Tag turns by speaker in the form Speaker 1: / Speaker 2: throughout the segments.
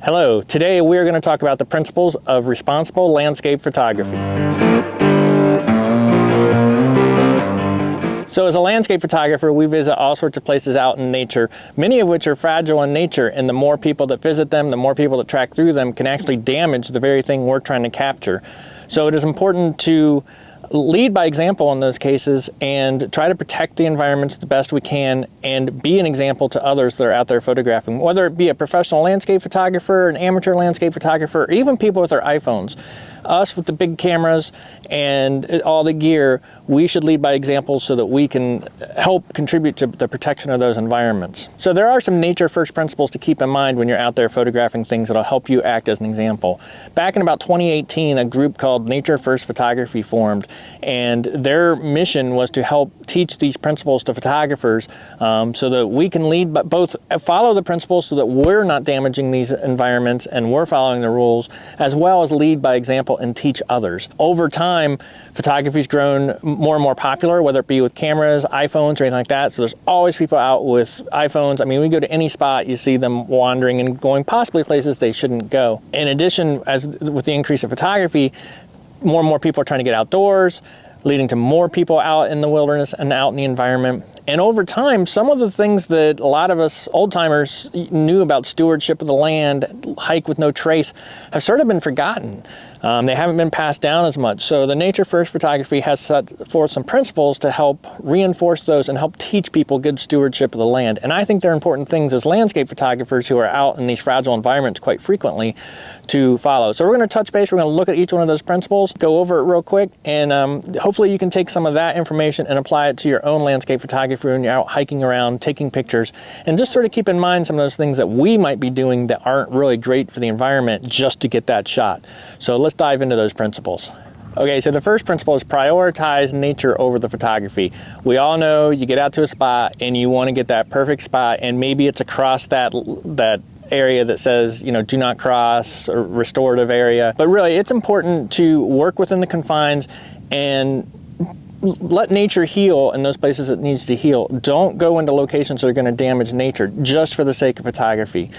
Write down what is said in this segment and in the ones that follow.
Speaker 1: Hello, today we are going to talk about the principles of responsible landscape photography. So as a landscape photographer, we visit all sorts of places out in nature, many of which are fragile in nature, and the more people that visit them, the more people that track through them can actually damage the very thing we're trying to capture. So it is important to lead by example in those cases and try to protect the environments the best we can and be an example to others that are out there photographing, whether it be a professional landscape photographer, an amateur landscape photographer, or even people with their iPhones. Us with the big cameras and all the gear, we should lead by example so that we can help contribute to the protection of those environments. So there are some nature first principles to keep in mind when you're out there photographing things that'll help you act as an example. Back in about 2018, a group called Nature First Photography formed, and their mission was to help teach these principles to photographers so that we can lead, but both follow the principles so that we're not damaging these environments and we're following the rules, as well as lead by example and teach others. Over time, photography's grown more and more popular, whether it be with cameras, iPhones, or anything like that. So there's always people out with iPhones. I mean, we go to any spot, you see them wandering and going possibly places they shouldn't go. In addition, as with the increase of photography, more and more people are trying to get outdoors, leading to more people out in the wilderness and out in the environment. And over time, some of the things that a lot of us old-timers knew about stewardship of the land, hike with no trace, have sort of been forgotten. They haven't been passed down as much. So the Nature First Photography has set forth some principles to help reinforce those and help teach people good stewardship of the land. And I think they're important things as landscape photographers who are out in these fragile environments quite frequently to follow. So we're going to touch base, we're going to look at each one of those principles, go over it real quick, and hopefully you can take some of that information and apply it to your own landscape photography when you're out hiking around, taking pictures, and just sort of keep in mind some of those things that we might be doing that aren't really great for the environment just to get that shot. So let's dive into those principles. Okay, so the first principle is prioritize nature over the photography. We all know you get out to a spot and you want to get that perfect spot, and maybe it's across that area that says, you know, do not cross, or restorative area. But really, it's important to work within the confines and let nature heal in those places it needs to heal. Don't go into locations that are going to damage nature just for the sake of photography.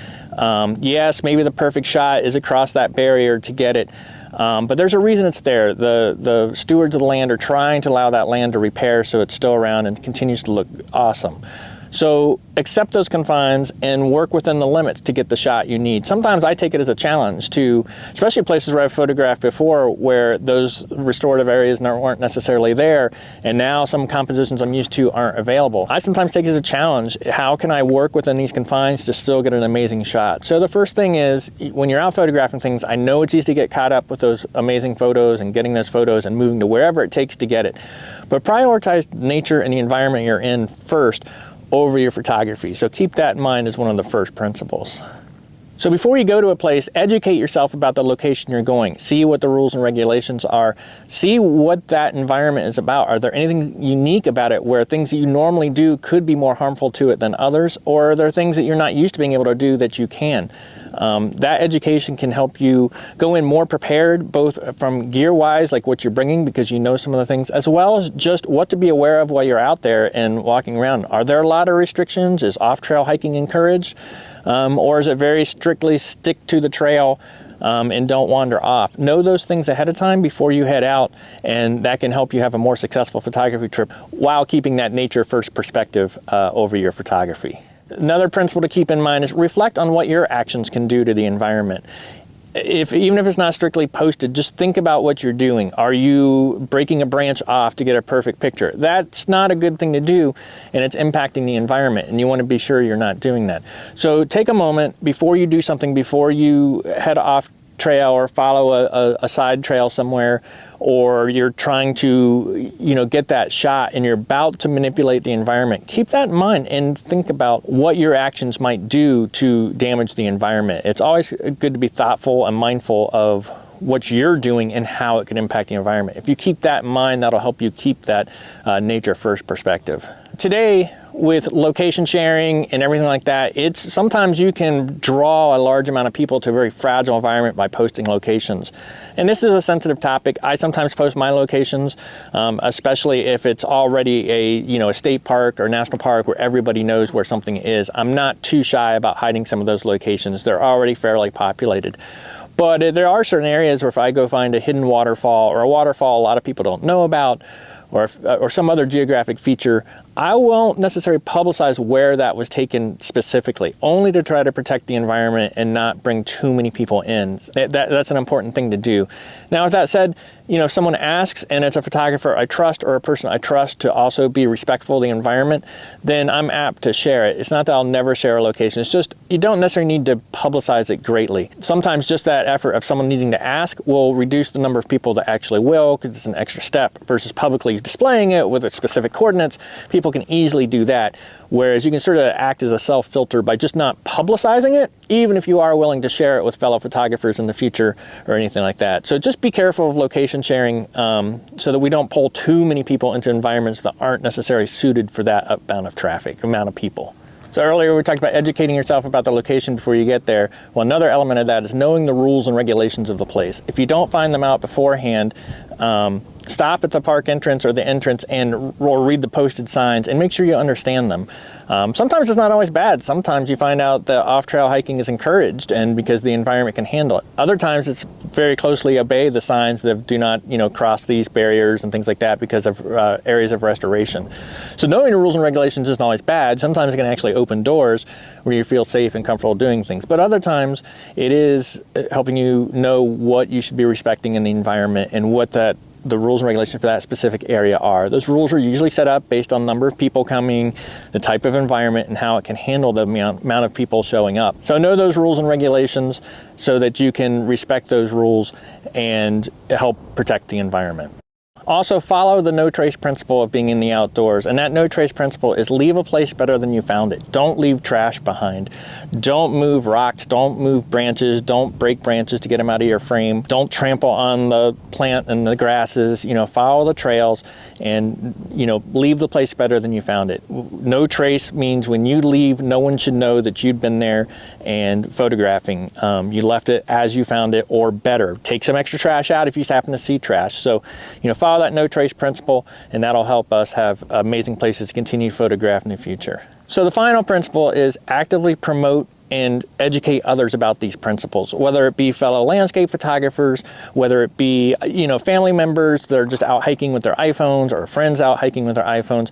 Speaker 1: Yes, maybe the perfect shot is across that barrier to get it, but there's a reason it's there. The stewards of the land are trying to allow that land to repair so it's still around and continues to look awesome. So accept those confines and work within the limits to get the shot you need. Sometimes I take it as a challenge to, especially places where I've photographed before where those restorative areas weren't necessarily there, and now some compositions I'm used to aren't available. I sometimes take it as a challenge. How can I work within these confines to still get an amazing shot? So the first thing is, when you're out photographing things, I know it's easy to get caught up with those amazing photos and getting those photos and moving to wherever it takes to get it. But prioritize nature and the environment you're in first over your photography. So keep that in mind as one of the first principles. So before you go to a place, educate yourself about the location you're going. See what the rules and regulations are. See what that environment is about. Are there anything unique about it where things that you normally do could be more harmful to it than others? Or are there things that you're not used to being able to do that you can? That education can help you go in more prepared, both from gear-wise, like what you're bringing, because you know some of the things, as well as just what to be aware of while you're out there and walking around. Are there a lot of restrictions? Is off-trail hiking encouraged? Or is it very strictly stick to the trail and don't wander off? Know those things ahead of time before you head out, and that can help you have a more successful photography trip while keeping that nature first perspective over your photography. Another principle to keep in mind is reflect on what your actions can do to the environment. Even if it's not strictly posted, just think about what you're doing. Are you breaking a branch off to get a perfect picture? That's not a good thing to do, and it's impacting the environment, and you want to be sure you're not doing that. So take a moment before you do something, before you head off trail or follow a side trail somewhere, or you're trying to, get that shot and you're about to manipulate the environment. Keep that in mind and think about what your actions might do to damage the environment. It's always good to be thoughtful and mindful of what you're doing and how it can impact the environment. If you keep that in mind, that'll help you keep that nature first perspective. Today, with location sharing and everything like that, it's sometimes you can draw a large amount of people to a very fragile environment by posting locations. And this is a sensitive topic. I sometimes post my locations, especially if it's already a state park or national park where everybody knows where something is. I'm not too shy about hiding some of those locations. They're already fairly populated. But there are certain areas where if I go find a hidden waterfall or a waterfall a lot of people don't know about, or some other geographic feature, I won't necessarily publicize where that was taken specifically, only to try to protect the environment and not bring too many people in. That's an important thing to do. Now, with that said, if someone asks and it's a photographer I trust or a person I trust to also be respectful of the environment, then I'm apt to share it. It's not that I'll never share a location. It's just you don't necessarily need to publicize it greatly. Sometimes just that effort of someone needing to ask will reduce the number of people that actually will, because it's an extra step, versus publicly displaying it with its specific coordinates. People can easily do that, whereas you can sort of act as a self-filter by just not publicizing it, even if you are willing to share it with fellow photographers in the future or anything like that. So just be careful of location sharing so that we don't pull too many people into environments that aren't necessarily suited for that amount of traffic, amount of people. So earlier we talked about educating yourself about the location before you get there. Well, another element of that is knowing the rules and regulations of the place. If you don't find them out beforehand, stop at the park entrance or the entrance or read the posted signs and make sure you understand them. Sometimes it's not always bad. Sometimes you find out that off-trail hiking is encouraged and because the environment can handle it. Other times it's very closely obey the signs that do not, cross these barriers and things like that because of areas of restoration. So knowing the rules and regulations isn't always bad. Sometimes it can actually open doors where you feel safe and comfortable doing things. But other times it is helping you know what you should be respecting in the environment and what the rules and regulations for that specific area are. Those rules are usually set up based on the number of people coming, the type of environment, and how it can handle the amount of people showing up. So know those rules and regulations so that you can respect those rules and help protect the environment. Also, follow the no trace principle of being in the outdoors. And that no trace principle is leave a place better than you found it. Don't leave trash behind. Don't move rocks. Don't move branches. Don't break branches to get them out of your frame. Don't trample on the plant and the grasses. Follow the trails and, leave the place better than you found it. No trace means when you leave, no one should know that you'd been there and photographing. You left it as you found it or better. Take some extra trash out if you happen to see trash. So, follow that no trace principle, and that'll help us have amazing places to continue to photograph in the future. So the final principle is actively promote and educate others about these principles, whether it be fellow landscape photographers, whether it be family members that are just out hiking with their iPhones or friends out hiking with their iPhones.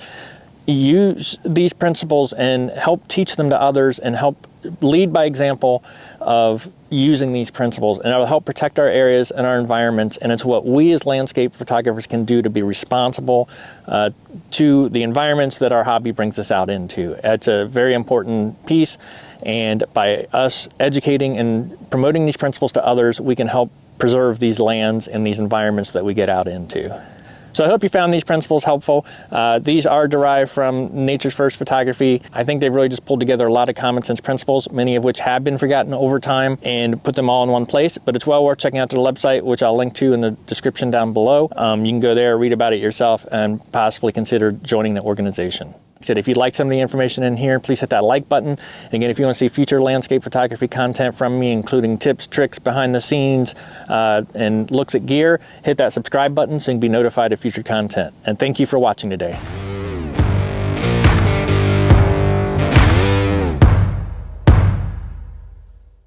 Speaker 1: Use these principles and help teach them to others and help lead by example of using these principles, and it'll help protect our areas and our environments, and it's what we as landscape photographers can do to be responsible to the environments that our hobby brings us out into. It's a very important piece, and by us educating and promoting these principles to others, we can help preserve these lands and these environments that we get out into. So I hope you found these principles helpful. These are derived from Nature's First Photography. I think they've really just pulled together a lot of common sense principles, many of which have been forgotten over time, and put them all in one place. But it's well worth checking out their website, which I'll link to in the description down below. You can go there, read about it yourself, and possibly consider joining the organization. Like I said, if you'd like some of the information in here, please hit that like button. And again, if you want to see future landscape photography content from me, including tips, tricks, behind the scenes, and looks at gear, hit that subscribe button so you can be notified of future content. And thank you for watching today.